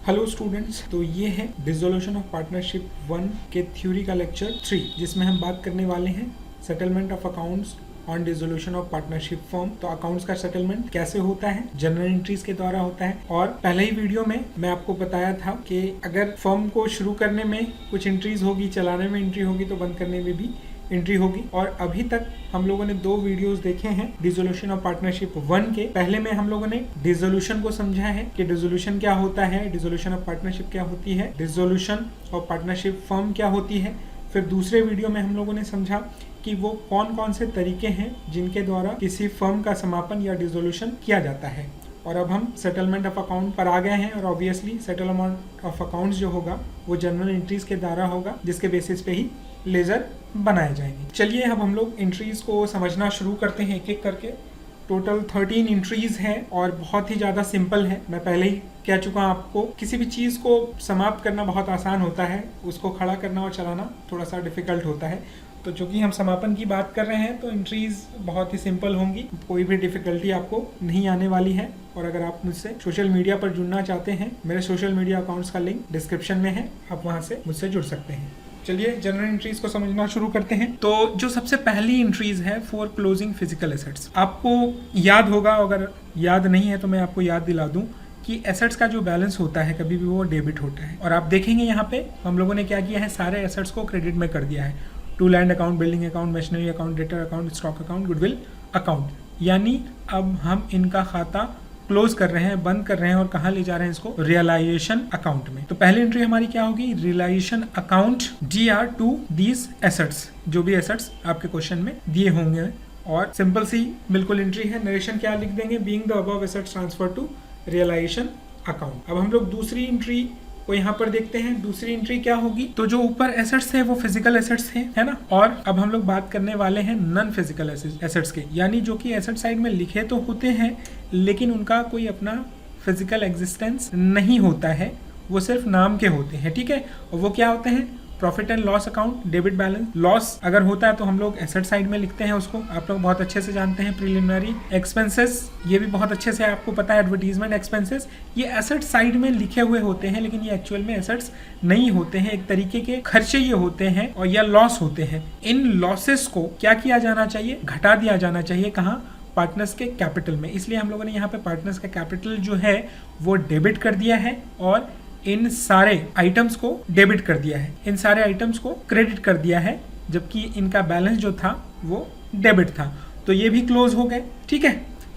Hello students, तो ये है डिसोल्यूशन ऑफ पार्टनरशिप 1 के थ्योरी का लेक्चर 3, जिसमें हम बात करने वाले हैं settlement of accounts on dissolution of partnership firm. तो अकाउंट्स का सेटलमेंट कैसे होता है, जनरल एंट्रीज के द्वारा होता है। और पहले ही वीडियो में मैं आपको बताया था कि अगर फर्म को शुरू करने में कुछ एंट्रीज होगी, चलाने में एंट्री होगी, तो बंद करने में भी एंट्री होगी। और अभी तक हम लोगों ने 2 वीडियोस देखे हैं डिसोल्यूशन ऑफ पार्टनरशिप 1 के। पहले में हम लोगों ने डिसोल्यूशन को समझा है कि डिसोल्यूशन क्या होता है, डिसोल्यूशन ऑफ पार्टनरशिप क्या होती है, डिसोल्यूशन ऑफ पार्टनरशिप फर्म क्या होती है। फिर दूसरे वीडियो में हम लोगों ने समझा कि वो कौन कौन से तरीके हैं जिनके द्वारा किसी फर्म का समापन या डिसोल्यूशन किया जाता है। और अब हम सेटलमेंट ऑफ अकाउंट पर आ गए हैं, और ऑब्वियसली सेटलमेंट ऑफ अकाउंट्स जो होगा वो जनरल एंट्रीज के द्वारा होगा, जिसके बेसिस पे ही लेजर बनाए जाएंगे। चलिए अब हम लोग एंट्रीज को समझना शुरू करते हैं एक एक करके। टोटल 13 एंट्रीज हैं और बहुत ही ज़्यादा सिंपल है। मैं पहले ही कह चुका हूँ आपको, किसी भी चीज़ को समाप्त करना बहुत आसान होता है, उसको खड़ा करना और चलाना थोड़ा सा डिफिकल्ट होता है। तो चूँकि हम समापन की बात कर रहे हैं तो एंट्रीज बहुत ही सिंपल होंगी, कोई भी डिफिकल्टी आपको नहीं आने वाली है। और अगर आप मुझसे सोशल मीडिया पर जुड़ना चाहते हैं, मेरे सोशल मीडिया अकाउंट्स का लिंक डिस्क्रिप्शन में है, आप वहाँ से मुझसे जुड़ सकते हैं। चलिए जनरल एंट्रीज को समझना शुरू करते हैं। तो जो सबसे पहली एंट्रीज है फॉर क्लोजिंग फिजिकल एसेट्स, आपको याद होगा, अगर याद नहीं है तो मैं आपको याद दिला दूं कि एसेट्स का जो बैलेंस होता है कभी भी वो डेबिट होता है। और आप देखेंगे यहाँ पे हम लोगों ने क्या किया है, सारे एसेट्स को क्रेडिट में कर दिया है। To land account, building account, machinery account, debtor account, stock account, goodwill account, यानी अब हम इनका खाता क्लोज कर रहे हैं, बंद कर रहे हैं और कहाँ ले जा रहे हैं इसको, रियलाइजेशन अकाउंट में। तो पहली एंट्री हमारी क्या होगी, realisation account DR to these assets, जो भी एसेट्स आपके क्वेश्चन में दिए होंगे। और सिंपल सी बिल्कुल एंट्री है। नरेशन क्या लिख देंगे, being the above assets transfer to realisation account. अब हम लोग दूसरी एंट्री को यहाँ पर देखते हैं। दूसरी एंट्री क्या होगी, तो जो ऊपर एसेट्स थे वो फिजिकल एसेट्स थे, है ना। और अब हम लोग बात करने वाले हैं नॉन फिजिकल एसेट्स के, यानी जो कि एसेट साइड में लिखे तो होते हैं लेकिन उनका कोई अपना फिजिकल एग्जिस्टेंस नहीं होता है, वो सिर्फ नाम के होते हैं, ठीक है। और वो क्या होते हैं, profit and loss account, debit balance. Loss अगर होता है तो हम लोग एसेट साइड में लिखते हैं उसको, आप लोग बहुत अच्छे से जानते हैं। प्रिलिमिनरी एक्सपेंसेस, ये भी बहुत अच्छे से आपको पता है। एडवर्टीजमेंट एक्सपेंसेस, ये एसेट साइड में लिखे हुए होते हैं लेकिन ये एक्चुअल में एसेट्स नहीं होते हैं, एक तरीके के खर्चे ये होते हैं और या लॉस होते हैं। इन लॉसेस को क्या किया जाना चाहिए, घटा दिया जाना चाहिए। कहाँ, पार्टनर्स के कैपिटल में। इसलिए हम लोगों ने यहाँ पे पार्टनर्स का कैपिटल जो है वो डेबिट कर दिया है और इन सारे आइटम्स को डेबिट कर दिया है, इन सारे आइटम्स को क्रेडिट कर दिया है, जबकि इनका बैलेंस जो था वो डेबिट था। तो ये भी क्लोज हो गए, ठीक है।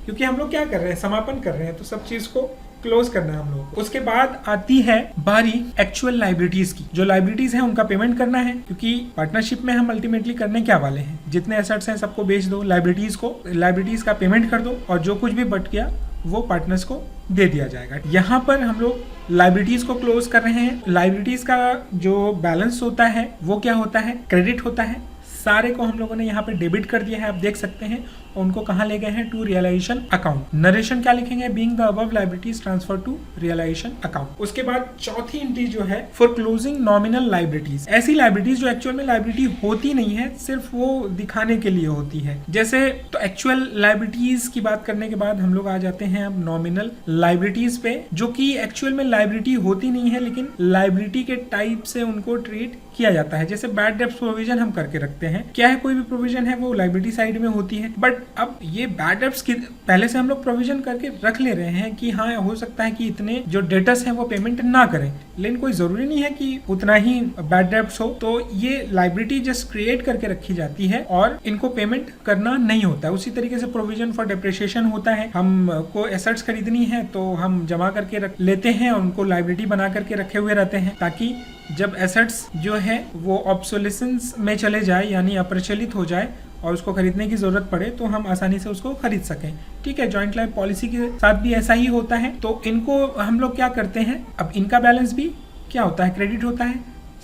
क्योंकि हम लोग क्या कर रहे हैं, समापन कर रहे हैं, तो सब चीज को क्लोज करना है हम लोगों को। उसके बाद आती है बारी एक्चुअल लाइबिलिटीज की। जो लाइबिलिटीज है उनका पेमेंट करना है, क्योंकि पार्टनरशिप में हम अल्टीमेटली करने क्या वाले हैं, जितने एसेट्स हैं सबको बेच दो, लाइबिलिटीज का पेमेंट कर दो और जो कुछ भी बच गया वो पार्टनर्स को दे दिया जाएगा। यहाँ पर हम लोग लाइबिलिटीज को क्लोज कर रहे हैं। लाइबिलिटीज का जो बैलेंस होता है वो क्या होता है, क्रेडिट होता है। सारे को हम लोगों ने यहाँ पे डेबिट कर दिया है, आप देख सकते हैं। उनको कहाँ ले गए हैं, टू रियलाइजेशन अकाउंट। नरेशन क्या लिखेंगे, being the above liabilities transfer to realisation account. उसके बाद चौथी एंट्री जो है फॉर क्लोजिंग नॉमिनल लायबिलिटीज, ऐसी लायबिलिटीज जो एक्चुअल में लायबिलिटी होती नहीं है, सिर्फ वो दिखाने के लिए होती है। जैसे तो एक्चुअल लायबिलिटीज की बात करने के बाद हम लोग आ जाते हैं अब नॉमिनल लायबिलिटीज पे, जो कि एक्चुअल में लायबिलिटी होती नहीं है लेकिन लायबिलिटी के टाइप से उनको ट्रीट किया जाता है। जैसे बैड डेब्ट प्रोविजन हम करके रखते हैं, क्या है, कोई भी प्रोविजन है वो लायबिलिटी साइड में होती है। बट अब ये बैड डेब्ट्स की पहले से हम लोग प्रोविजन करके रख ले रहे हैं कि हाँ हो सकता है कि इतने जो डेटर्स हैं वो पेमेंट ना करें, लेकिन कोई जरूरी नहीं है कि उतना ही बैड डेब्ट्स हो। तो ये लायबिलिटी जस्ट क्रिएट करके रखी जाती है और इनको पेमेंट करना नहीं होता है। उसी तरीके से प्रोविजन फॉर डेप्रिसिएशन होता है, हमको एसेट्स खरीदनी है तो हम जमा करके रख लेते हैं और उनको लायबिलिटी बना करके रखे हुए रहते हैं, ताकि जब एसेट्स जो है वो ऑब्सोलेसेंस में चले जाए यानी अप्रचलित हो जाए और उसको खरीदने की जरूरत पड़े तो हम आसानी से उसको खरीद सकें, ठीक है। जॉइंट लाइफ पॉलिसी के साथ भी ऐसा ही होता है। तो इनको हम लोग क्या करते हैं, अब इनका बैलेंस भी क्या होता है, क्रेडिट होता है।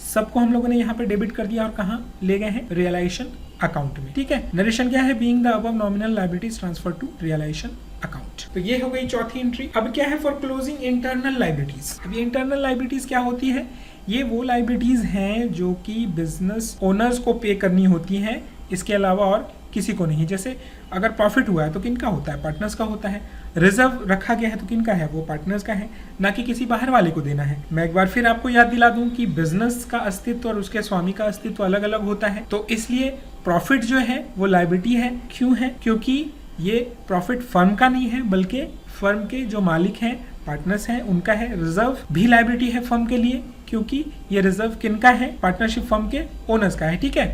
सबको हम लोगों ने यहाँ पे डेबिट कर दिया और कहाँ ले गए हैं, रियलाइजेशन अकाउंट में, ठीक है। नरेशन क्या है, being the above nominal liabilities transfer to realisation account. तो ये हो गई चौथी एंट्री। अब क्या है, फॉर क्लोजिंग इंटरनल लायबिलिटीज। अब ये इंटरनल लायबिलिटीज क्या होती है, ये वो लायबिलिटीज हैं जो कि बिजनेस ओनर्स को पे करनी होती हैं, इसके अलावा और किसी को नहीं। जैसे अगर प्रॉफिट हुआ है तो किनका होता है, पार्टनर्स का होता है। रिजर्व रखा गया है तो किनका है, वो पार्टनर्स का है, ना कि किसी बाहर वाले को देना है। मैं एक बार फिर आपको याद दिला दूं कि बिजनेस का अस्तित्व और उसके स्वामी का अस्तित्व अलग अलग होता है। तो इसलिए प्रॉफिट जो है वो लायबिलिटी है। क्यों है, क्योंकि ये प्रॉफिट फर्म का नहीं है बल्कि फर्म के जो मालिक हैं, पार्टनर्स हैं, उनका है। रिजर्व भी लायबिलिटी है फर्म के लिए, क्योंकि ये रिजर्व किनका है, पार्टनरशिप फर्म के ओनर्स का है। ठीक है,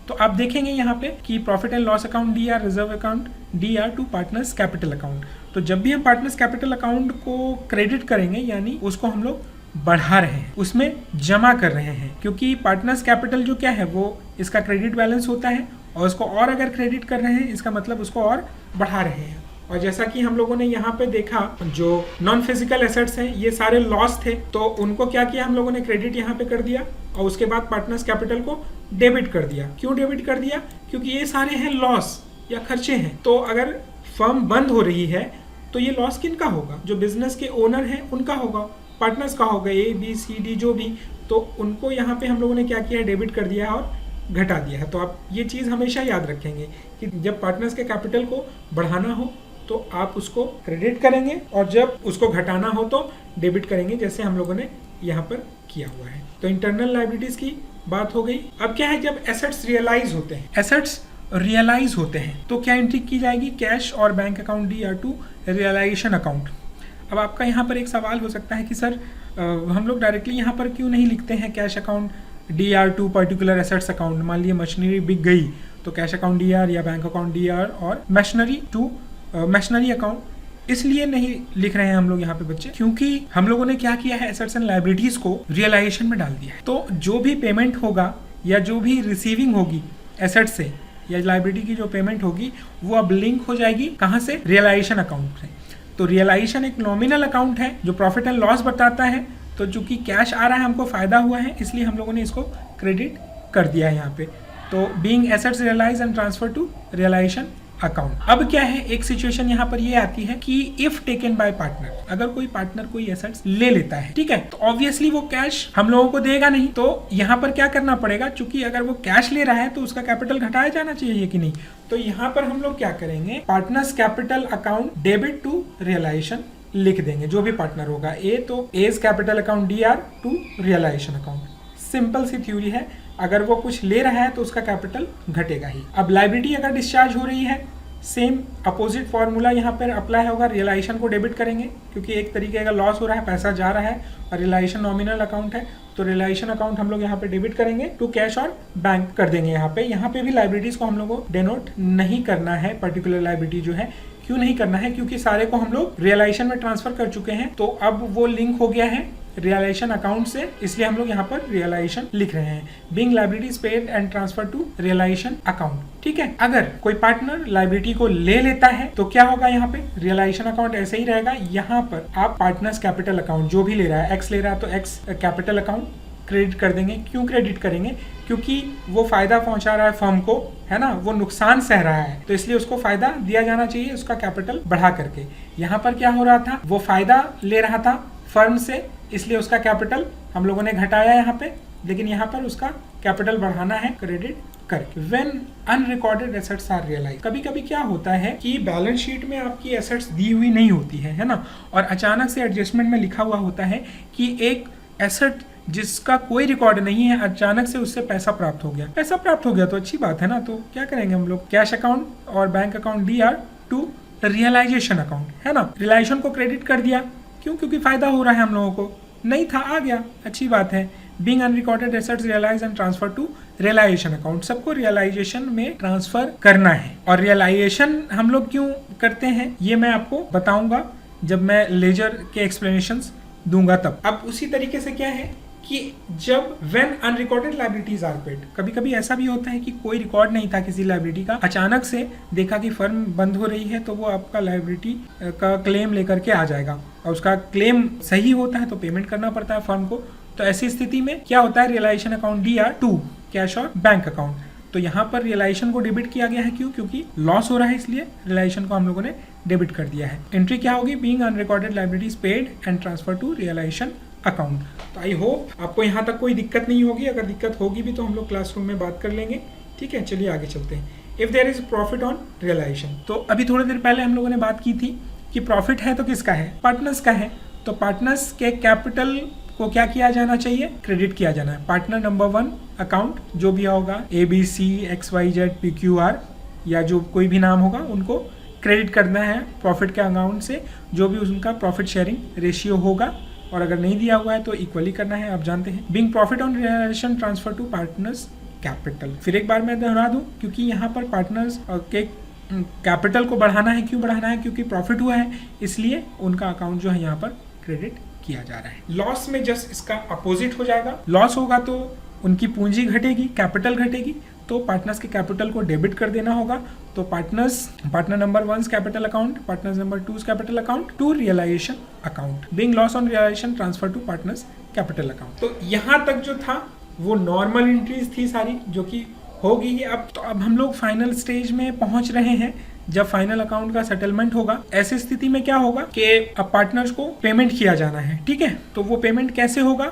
तो आप देखेंगे यहाँ पे कि profit and loss account D R, reserve account D R to partners capital account. तो जब भी हम पार्टनर्स कैपिटल अकाउंट को क्रेडिट करेंगे, यानी उसको हम लोग बढ़ा रहे हैं, उसमें जमा कर रहे हैं, क्योंकि पार्टनर्स कैपिटल जो क्या है वो इसका क्रेडिट बैलेंस होता है, और उसको और अगर क्रेडिट कर रहे हैं इसका मतलब उसको और बढ़ा रहे हैं। और जैसा कि हम लोगों ने यहाँ पे देखा, जो नॉन फिजिकल एसेट्स हैं ये सारे लॉस थे, तो उनको क्या किया हम लोगों ने, क्रेडिट यहाँ पे कर दिया, और उसके बाद पार्टनर्स कैपिटल को डेबिट कर दिया। क्यों डेबिट कर दिया, क्योंकि ये सारे हैं लॉस या खर्चे हैं। तो अगर फर्म बंद हो रही है तो ये लॉस किनका होगा, जो बिजनेस के ओनर हैं उनका होगा, पार्टनर्स का होगा, ए बी सी डी जो भी। तो उनको यहाँ पे हम लोगों ने क्या किया है, डेबिट कर दिया है और घटा दिया है। तो आप ये चीज़ हमेशा याद रखेंगे कि जब पार्टनर्स के कैपिटल को बढ़ाना हो तो आप उसको क्रेडिट करेंगे, और जब उसको घटाना हो तो डेबिट करेंगे, जैसे हम लोगों ने यहाँ पर किया हुआ है। तो इंटरनल लायबिलिटीज की बात हो गई। अब क्या है, जब एसेट्स रियलाइज होते हैं, एसेट्स रियलाइज होते हैं तो क्या एंट्री की जाएगी, कैश और bank account D R to realisation account. अब आपका यहाँ पर एक सवाल हो सकता है कि सर हम लोग डायरेक्टली यहाँ पर क्यों नहीं लिखते हैं cash account D R to particular assets account. मान लीजिए मशीनरी बिक गई तो कैश अकाउंट डी आर या बैंक अकाउंट डी आर, और मशीनरी टू मशीनरी अकाउंट इसलिए नहीं लिख रहे हैं हम लोग यहाँ पे बच्चे, क्योंकि हम लोगों ने क्या किया है, एसेट्स एंड लायबिलिटीज को रियलाइजेशन में डाल दिया है। तो जो भी पेमेंट होगा या जो भी रिसीविंग होगी एसेट से या लायबिलिटी की जो पेमेंट होगी वो अब लिंक हो जाएगी कहाँ से, रियलाइजेशन अकाउंट से। तो रियलाइजेशन एक नॉमिनल अकाउंट है जो प्रॉफिट एंड लॉस बताता है। तो चूंकि कैश आ रहा है, हमको फायदा हुआ है, इसलिए हम लोगों ने इसको क्रेडिट कर दिया है यहाँ पे। तो being assets realise and transfer to realisation account. अब क्या है, एक सिचुएशन यहाँ पर ये आती है कि इफ टेकन बाय पार्टनर, अगर कोई पार्टनर कोई एसेट्स ले लेता है, ठीक है, तो ऑब्वियसली वो कैश हम लोगों को देगा नहीं। तो यहाँ पर क्या करना पड़ेगा, चूंकि अगर वो कैश ले रहा है तो उसका कैपिटल घटाया जाना चाहिए कि नहीं। तो यहाँ पर हम लोग क्या करेंगे, partners capital account debit to realisation लिख देंगे, जो भी पार्टनर होगा। ए तो A's capital account D R to realisation account. Simple सी थ्योरी है, अगर वो कुछ ले रहा है तो उसका कैपिटल घटेगा ही। अब लायबिलिटी अगर डिस्चार्ज हो रही है, सेम अपोजिट फॉर्मूला यहाँ पर अप्लाई होगा, रियलाइजेशन को डेबिट करेंगे क्योंकि एक तरीके का लॉस हो रहा है, पैसा जा रहा है, और रियलाइजेशन नॉमिनल अकाउंट है तो रियलाइजेशन अकाउंट हम लोग यहाँ पे डेबिट करेंगे टू कैश और बैंक कर देंगे। यहाँ पे भी लायबिलिटीज को हम लोग को डेनोट नहीं करना है, पर्टिकुलर लायबिलिटी जो है। क्यों नहीं करना है, क्योंकि सारे को हम लोग रियलाइजेशन में ट्रांसफर कर चुके हैं, तो अब वो लिंक हो गया है रियलाइजेशन अकाउंट से, इसलिए हम लोग यहाँ पर रियलाइजेशन लिख रहे हैं। Being liabilities paid and transfer to realisation account, ठीक है। अगर कोई पार्टनर लायबिलिटी को ले लेता है तो क्या होगा, यहाँ पे रियलाइजेशन अकाउंट ऐसे ही रहेगा। यहाँ पर आप पार्टनर्स कैपिटल अकाउंट जो भी ले रहा है, एक्स ले रहा है तो एक्स कैपिटल अकाउंट क्रेडिट कर देंगे। क्यों क्रेडिट करेंगे, क्योंकि वो फायदा पहुंचा रहा है फर्म को, है ना, वो नुकसान सह रहा है, तो इसलिए उसको फायदा दिया जाना चाहिए उसका कैपिटल बढ़ा करके। यहाँ पर क्या हो रहा था, वो फायदा ले रहा था फर्म से, इसलिए उसका कैपिटल हम लोगों ने घटाया यहाँ पे, लेकिन यहाँ पर उसका कैपिटल बढ़ाना है क्रेडिट करके। When unrecorded assets are realise, कभी कभी क्या होता है कि बैलेंस शीट में आपकी एसेट्स दी हुई नहीं होती है ना, और अचानक से एडजस्टमेंट में लिखा हुआ होता है कि एक एसेट जिसका कोई रिकॉर्ड नहीं है, अचानक से उससे पैसा प्राप्त हो गया। पैसा प्राप्त हो गया तो अच्छी बात है ना, तो क्या करेंगे हम लोग, कैश अकाउंट और bank account D R to realisation account, है ना। रियलाइजेशन को क्रेडिट कर दिया, क्यों, क्योंकि फायदा हो रहा है हम लोगों को, नहीं था आ गया, अच्छी बात है। Being unrecorded assets realise and transfer to realisation account, सबको रियलाइजेशन में ट्रांसफर करना है। और रियलाइजेशन हम लोग क्यों करते हैं ये मैं आपको बताऊंगा जब मैं लेजर के एक्सप्लेनेशंस दूंगा तब। अब उसी तरीके से क्या है कि जब when unrecorded liabilities are paid, कभी कभी ऐसा भी होता है कि कोई रिकॉर्ड नहीं था किसी लायबिलिटी का, अचानक से देखा कि फर्म बंद हो रही है तो वो आपका लायबिलिटी का क्लेम लेकर के आ जाएगा, और उसका क्लेम सही होता है तो पेमेंट करना पड़ता है फर्म को। तो ऐसी स्थिति में क्या होता है, realisation account D R to cash और बैंक अकाउंट। तो यहाँ पर रियलाइजेशन को डेबिट किया गया है, क्यों, क्योंकि लॉस हो रहा है, इसलिए रियलाइजेशन को हम लोगों ने डेबिट कर दिया है। एंट्री क्या होगी, being unrecorded liabilities paid and transfer to realisation account. तो आई होप आपको यहाँ तक कोई दिक्कत नहीं होगी, अगर दिक्कत होगी भी तो हम लोग क्लासरूम में बात कर लेंगे, ठीक है। चलिए आगे चलते हैं। If there is profit on realisation. तो अभी थोड़ी देर पहले हम लोगों ने बात की थी कि प्रॉफिट है तो किसका है, पार्टनर्स का है। तो पार्टनर्स के कैपिटल को क्या किया जाना चाहिए, क्रेडिट किया जाना है। पार्टनर नंबर 1 अकाउंट जो भी होगा ABC XYZ PQR या जो कोई भी नाम होगा उनको क्रेडिट करना है प्रॉफिट के अकाउंट से, जो भी उनका प्रॉफिट शेयरिंग रेशियो होगा, और अगर नहीं दिया हुआ है तो इक्वली करना है, आप जानते हैं। Being profit on realisation transfer to partners capital. फिर एक बार मैं दोहरा दूं, क्योंकि यहाँ पर पार्टनर्स के कैपिटल को बढ़ाना है। क्यों बढ़ाना है, क्योंकि प्रॉफिट हुआ है, इसलिए उनका अकाउंट जो है यहाँ पर क्रेडिट किया जा रहा है। लॉस में जस्ट इसका अपोजिट हो जाएगा। लॉस होगा तो उनकी पूंजी घटेगी, कैपिटल घटेगी, तो पार्टनर्स के कैपिटल को डेबिट कर देना होगा। तो partner number 1 capital account, partners number 2 capital account to realisation account, being loss on realisation transfer to partners capital account. तो यहाँ तक जो था वो नॉर्मल एंट्रीज थी सारी, जो कि होगी ही। अब हम लोग फाइनल स्टेज में पहुंच रहे हैं, जब फाइनल अकाउंट का सेटलमेंट होगा। ऐसी स्थिति में क्या होगा कि अब पार्टनर्स को पेमेंट किया जाना है, ठीक है। तो वो पेमेंट कैसे होगा,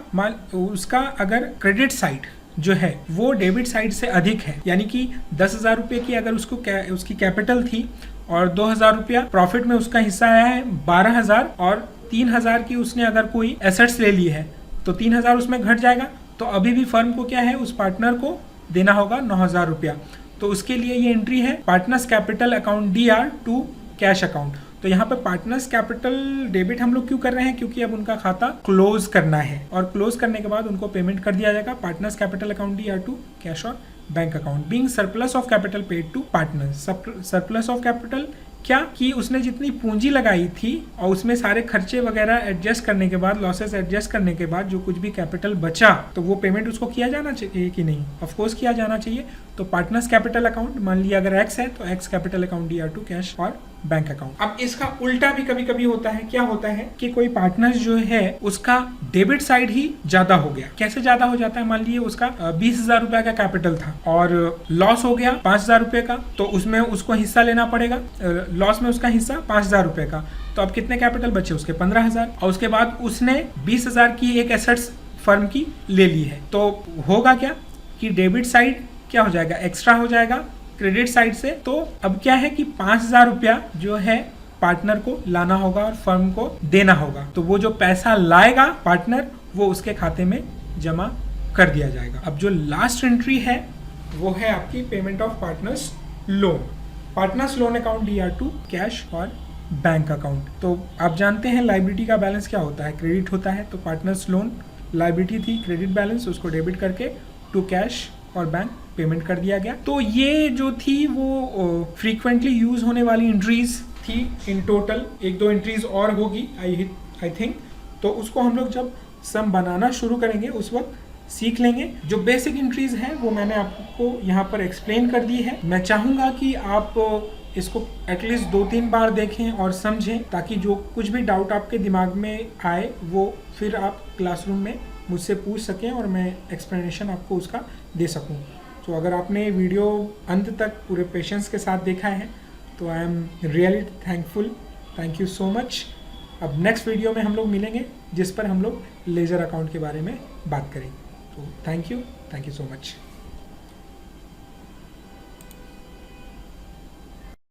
उसका अगर क्रेडिट साइड जो है वो डेबिट साइड से अधिक है, यानी कि 10,000 रुपये की अगर उसकी कैपिटल थी और 2,000 रुपया प्रॉफिट में उसका हिस्सा आया है 12,000, और 3,000 की उसने अगर कोई एसेट्स ले ली है तो 3,000 उसमें घट जाएगा। तो अभी भी फर्म को क्या है, उस पार्टनर को देना होगा 9,000 रुपया। तो उसके लिए ये एंट्री है partners capital account DR to cash account. तो यहाँ पे पार्टनर्स कैपिटल डेबिट हम लोग क्यों कर रहे हैं, क्योंकि अब उनका खाता क्लोज करना है, और क्लोज करने के बाद उनको पेमेंट कर दिया जाएगा partners capital account DR to cash और bank account. Being surplus of capital paid to partners. Surplus of capital क्या, कि उसने जितनी पूंजी लगाई थी और उसमें सारे खर्चे वगैरह एडजस्ट करने के बाद, लॉसेस एडजस्ट करने के बाद जो कुछ भी कैपिटल बचा, तो वो पेमेंट उसको किया जाना चाहिए कि नहीं, ऑफ कोर्स किया जाना चाहिए। तो पार्टनर्स कैपिटल अकाउंट, मान लिया अगर X है तो X capital account DR to cash और बैंक अकाउंट। अब इसका उल्टा भी कभी कभी होता है। क्या होता है कि कोई पार्टनर जो है उसका डेबिट साइड ही ज्यादा हो गया। कैसे ज्यादा हो जाता है, मान लीजिए उसका 20,000 रुपया का कैपिटल था और लॉस हो गया 5,000 रुपए का, तो उसमें उसको हिस्सा लेना पड़ेगा। लॉस में उसका हिस्सा 5,000 रुपए का, तो अब कितने कैपिटल बचे उसके 15,000, और उसके बाद उसने 20,000 की एक एसेट्स फर्म की ले ली है। तो होगा क्या कि डेबिट साइड क्या हो जाएगा, एक्स्ट्रा हो जाएगा क्रेडिट साइड से। तो अब क्या है कि 5,000 रुपया जो है पार्टनर को लाना होगा और फर्म को देना होगा। तो वो जो पैसा लाएगा पार्टनर, वो उसके खाते में जमा कर दिया जाएगा। अब जो लास्ट एंट्री है वो है आपकी payment of partners loan, partners loan account DR to cash और बैंक अकाउंट। तो आप जानते हैं लाइबिलिटी का बैलेंस क्या होता है, क्रेडिट होता है। तो पार्टनर्स लोन लाइबिलिटी थी, क्रेडिट बैलेंस, उसको डेबिट करके टू कैश और बैंक पेमेंट कर दिया गया। तो ये जो थी वो फ्रीक्वेंटली यूज होने वाली एंट्रीज थी। इन टोटल 1-2 एंट्रीज और होगी आई थिंक। तो उसको हम लोग जब सम बनाना शुरू करेंगे उस वक्त सीख लेंगे। जो बेसिक एंट्रीज हैं वो मैंने आपको यहाँ पर एक्सप्लेन कर दी है। मैं चाहूँगा कि आप इसको एटलीस्ट 2-3 बार देखें और समझें, ताकि जो कुछ भी डाउट आपके दिमाग में आए वो फिर आप क्लासरूम में मुझसे पूछ सकें और मैं एक्सप्लेनेशन आपको उसका दे सकूं। तो अगर आपने वीडियो अंत तक पूरे पेशेंस के साथ देखा है तो I am really thankful, thank you so much. अब नेक्स्ट वीडियो में हम लोग मिलेंगे जिस पर हम लोग लेजर अकाउंट के बारे में बात करेंगे। तो थैंक यू सो मच।